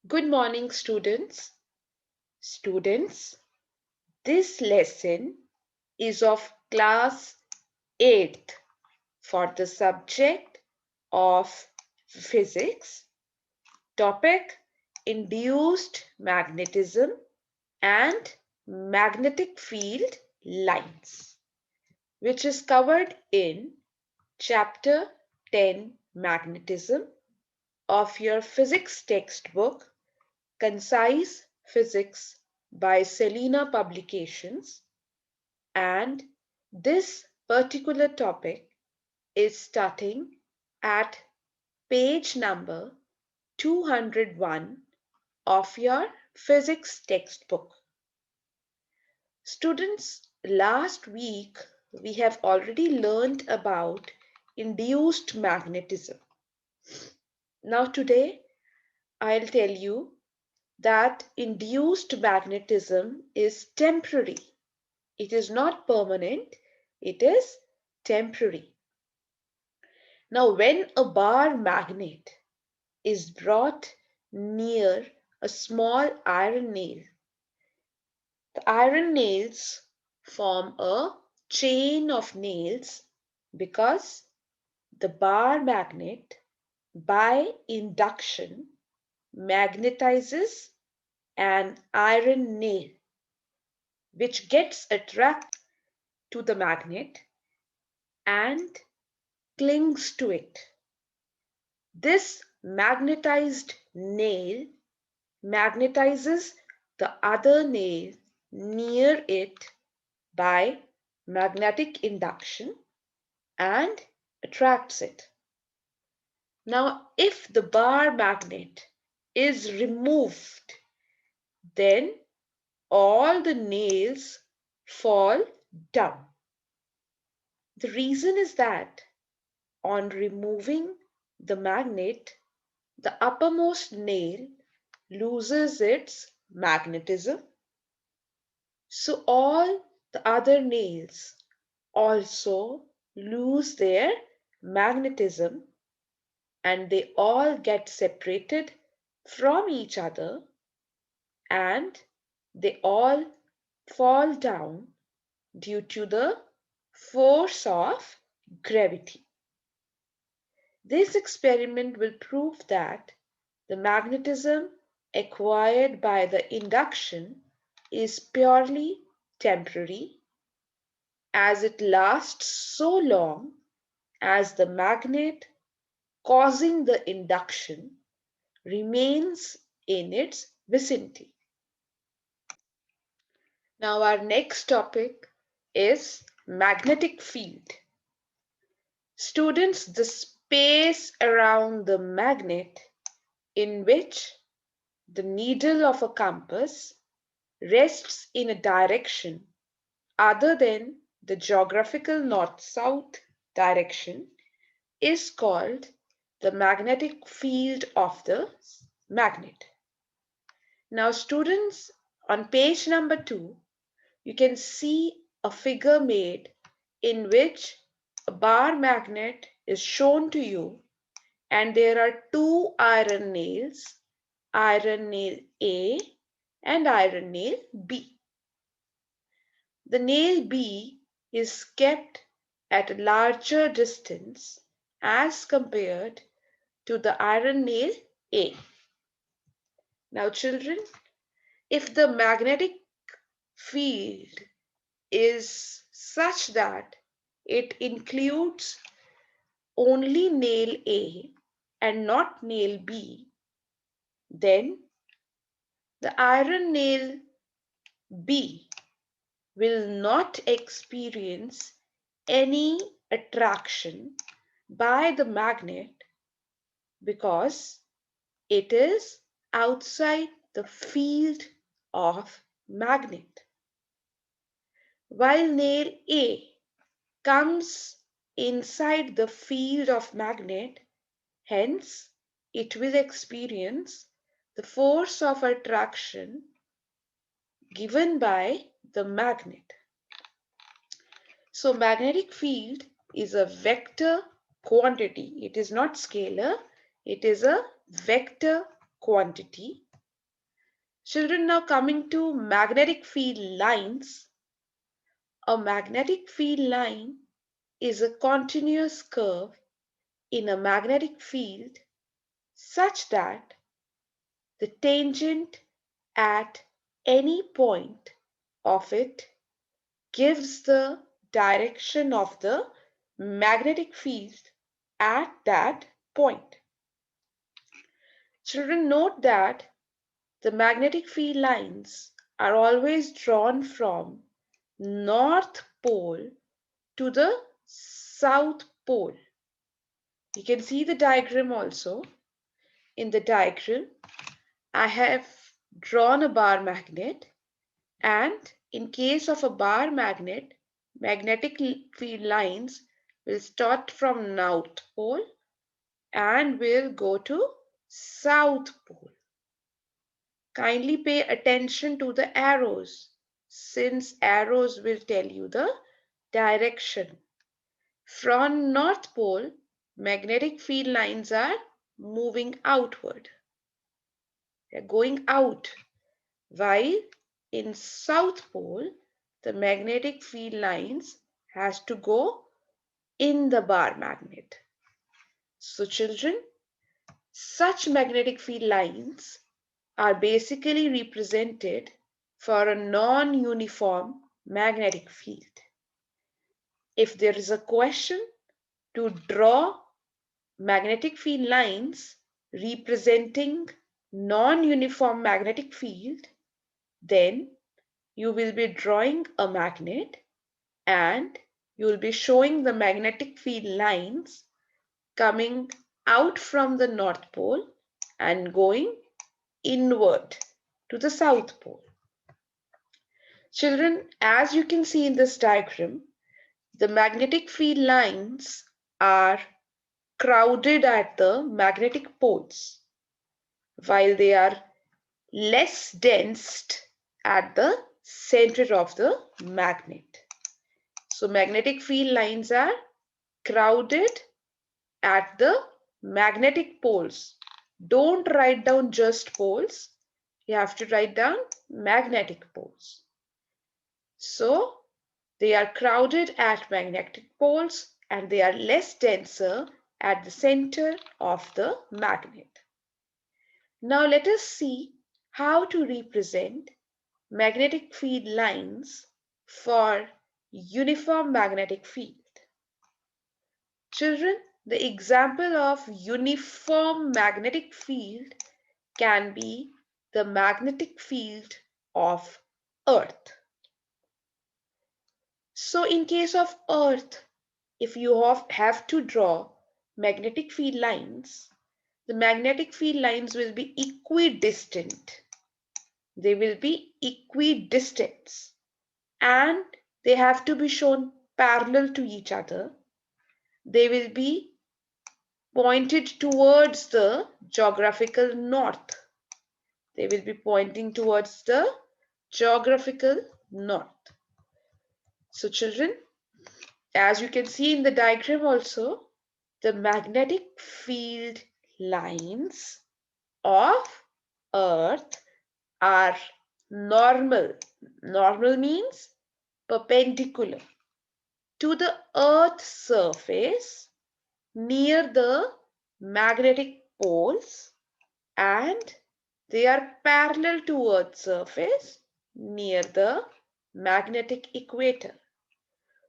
Good morning, students. Students, this lesson is of class 8th for the subject of physics, topic induced magnetism and magnetic field lines, which is covered in chapter 10 magnetism of your physics textbook Concise Physics by Selena Publications, and this particular topic is starting at page number 201 of your physics textbook. Students, last week we have already learned about induced magnetism. Now, today I'll tell you that induced magnetism is temporary. It is not permanent, it is temporary. Now, when a bar magnet is brought near a small iron nail, the iron nails form a chain of nails because the bar magnet, by induction, magnetizes an iron nail which gets attracted to the magnet and clings to it. This magnetized nail magnetizes the other nail near it by magnetic induction and attracts it. Now, if the bar magnet is removed, then all the nails fall down. The reason is that on removing the magnet, the uppermost nail loses its magnetism, so all the other nails also lose their magnetism and they all get separated from each other and they all fall down due to the force of gravity. This experiment will prove that the magnetism acquired by the induction is purely temporary, as it lasts so long as the magnet causing the induction remains in its vicinity. Now, our next topic is magnetic field. Students, the space around the magnet in which the needle of a compass rests in a direction other than the geographical north-south direction is called the magnetic field of the magnet. Now, students, on page number 2, you can see a figure made in which a bar magnet is shown to you and there are two iron nails, iron nail A and iron nail B. The nail B is kept at a larger distance as compared to the iron nail A. Now, children, if the magnetic field is such that it includes only nail A and not nail B, then the iron nail B will not experience any attraction by the magnet because it is outside the field of magnet. While nail A comes inside the field of magnet, hence it will experience the force of attraction given by the magnet. So magnetic field is a vector quantity. It is not scalar, it is a vector quantity Children, now coming to magnetic field lines. A magnetic field line is a continuous curve in a magnetic field such that the tangent at any point of it gives the direction of the magnetic field at that point. Children, note that the magnetic field lines are always drawn from North Pole to the South Pole. You can see the diagram also. In the diagram, I have drawn a bar magnet, and in case of a bar magnet, magnetic field lines will start from North Pole and will go to South Pole. Kindly pay attention to the arrows, since arrows will tell you the direction. From North Pole, magnetic field lines are moving outward. They are going out, while in South Pole, the magnetic field lines has to go in the bar magnet. So children, such magnetic field lines are basically represented for a non-uniform magnetic field. If there is a question to draw magnetic field lines representing non-uniform magnetic field, then you will be drawing a magnet and you will be showing the magnetic field lines coming out from the North Pole and going inward to the South Pole. Children, as you can see in this diagram, the magnetic field lines are crowded at the magnetic poles, while they are less dense at the center of the magnet. So magnetic field lines are crowded at the magnetic poles. Don't write down just poles. You have to write down magnetic poles. So they are crowded at magnetic poles and they are less denser at the center of the magnet. Now let us see how to represent magnetic field lines for uniform magnetic field. Children, the example of uniform magnetic field can be the magnetic field of Earth. So in case of Earth, if you have to draw magnetic field lines, the magnetic field lines will be equidistant. They will be equidistant and they have to be shown parallel to each other. They will be pointed towards the geographical north. They will be pointing towards the geographical north. So children, as you can see in the diagram also, the magnetic field lines of Earth are normal. Normal means perpendicular to the Earth's surface near the magnetic poles, and they are parallel to Earth's surface near the magnetic equator.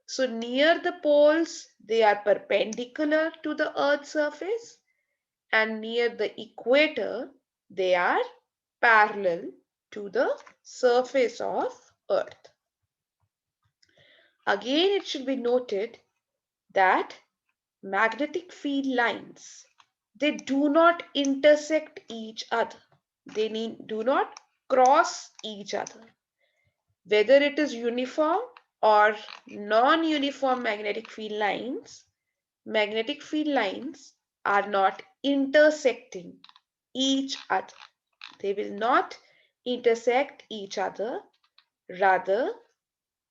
So near the poles, they are perpendicular to the Earth's surface, and near the equator, they are parallel to the surface of Earth. Again, it should be noted that magnetic field lines, they do not intersect each other. They do not cross each other. Whether it is uniform or non-uniform magnetic field lines are not intersecting each other. They will not intersect each other. Rather,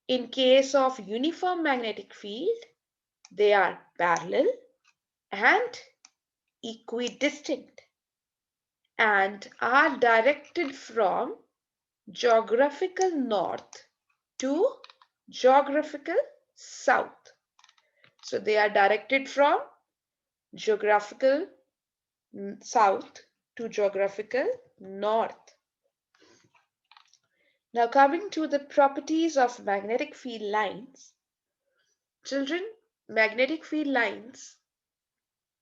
in case of uniform magnetic field, they are parallel and equidistant and are directed from geographical north to geographical south. So they are directed from geographical south to geographical north. Now coming to the properties of magnetic field lines. Children, magnetic field lines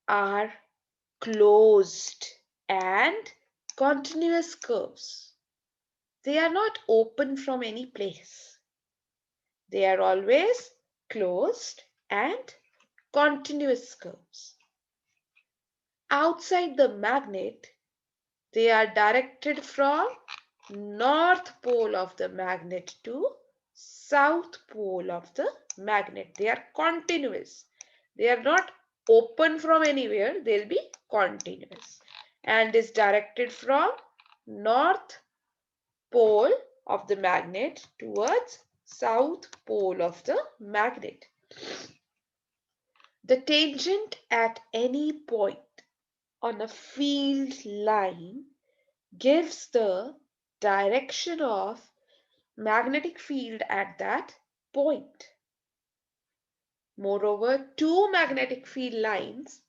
are closed and continuous curves. They are not open from any place. They are always closed and continuous curves. Outside the magnet, they are directed from north pole of the magnet to south pole of the magnet. They are continuous. They are not open from anywhere. They'll be continuous and is directed from north pole of the magnet towards south pole of the magnet. The tangent at any point on a field line gives the direction of magnetic field at that point. Moreover, two magnetic field lines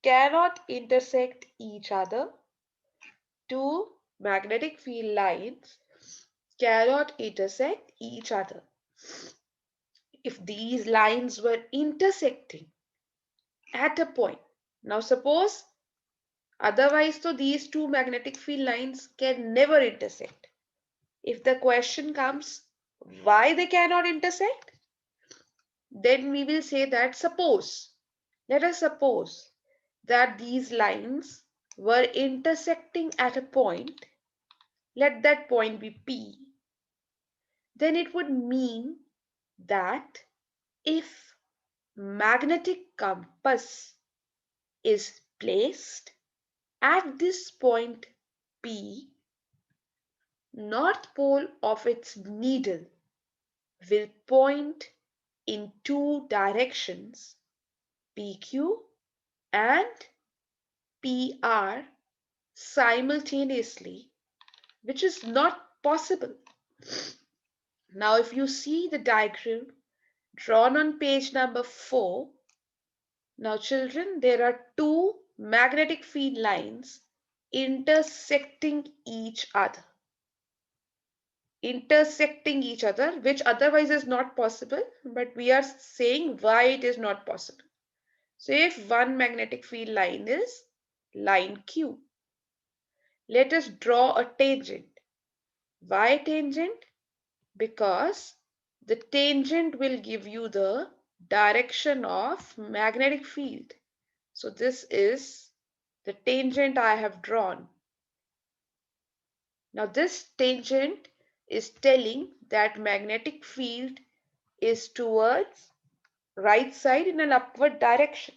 cannot intersect each other. Two magnetic field lines cannot intersect each other. If these lines were intersecting at a point, now suppose otherwise, so these two magnetic field lines can never intersect. If the question comes, why they cannot intersect? Then we will say that let us suppose that these lines were intersecting at a point, let that point be P, then it would mean that if magnetic compass is placed at this point P, north pole of its needle will point in two directions, PQ and PR, simultaneously, which is not possible. Now, if you see the diagram drawn on page number 4, now children, there are two magnetic field lines intersecting each other. Which otherwise is not possible, but we are saying why it is not possible. So if one magnetic field line is line Q, let us draw a tangent. Why tangent? Because the tangent will give you the direction of magnetic field. So this is the tangent I have drawn. Now this tangent is telling that magnetic field is towards right side in an upward direction.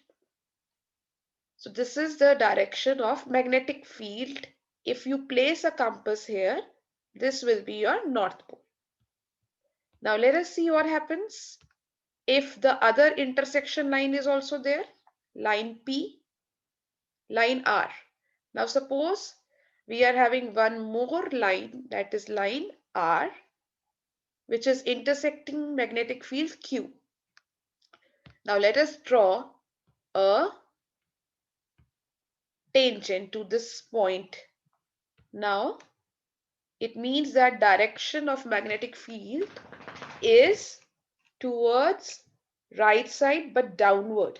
So this is the direction of magnetic field. If you place a compass here, this will be your north pole. Now let us see what happens if the other intersection line is also there, line P, line R. Now suppose we are having one more line, that is line R, which is intersecting magnetic field Q. Now let us draw a tangent to this point. Now it means that direction of magnetic field is towards right side but downward.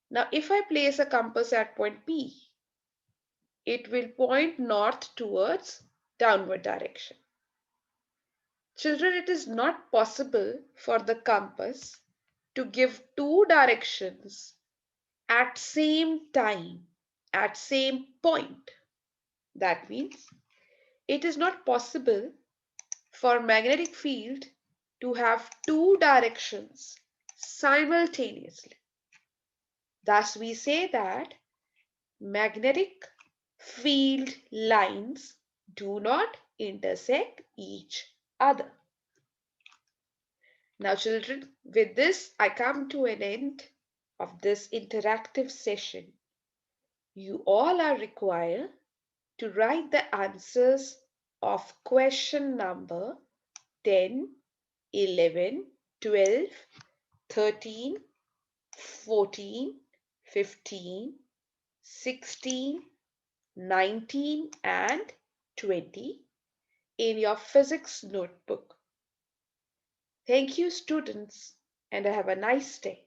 Now if I place a compass at point P, it will point north towards downward direction. Children, it is not possible for the compass to give two directions at same time, at same point. That means it is not possible for magnetic field to have two directions simultaneously. Thus we say that magnetic field lines do not intersect each other. Now children, with this I come to an end of this interactive session. You all are required to write the answers of question number 10, 11, 12, 13, 14, 15, 16, 19, and 20 in your physics notebook. Thank you, students, and have a nice day.